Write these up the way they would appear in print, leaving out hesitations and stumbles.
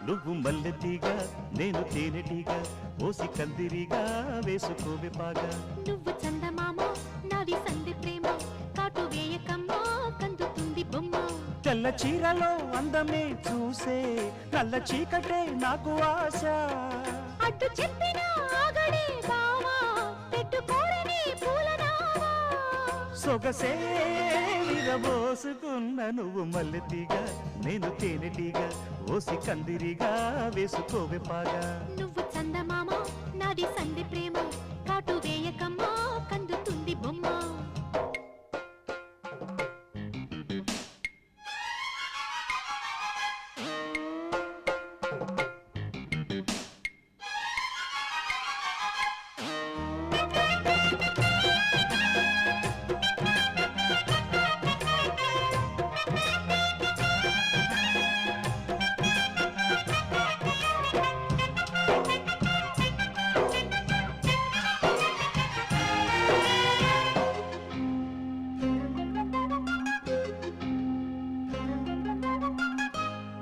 నువ్వు మల్లెతీగా నేను తేనెటీగా ఓసి కందిరిగా వేసుకోవే పాగా నువ్వు చందమామ నాది సంధి ప్రేమ కాటు వేయకమ్మా కందుతుంది బొమ్మ తెల్ల చీరలో అందమే చూసే నల్ల చీకటే నాకు ఆశ అడ్డు చెప్పిన ఆగడే బావా పెట్టుకోరని పూలనావా సొగసే విరబోసుకున్న నువ్వు మల్లెతీగా నేను తేనెటీగా ఓసి కందిరిగా వేసుకోవే పాగా నువ్వు చందమామ నాది సంధి ప్రేమ కాటు వేయకమ్మా కందుతుంది బొమ్మ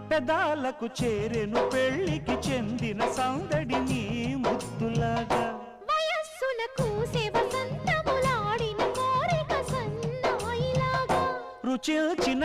పెదాలకు చేరెను పెళ్లికి చెందిన సందడి నీ ముద్దులాగా వయస్సులకు వసంతములాడిన కోరిక సన్నాయిలాగా రుచిల్చిన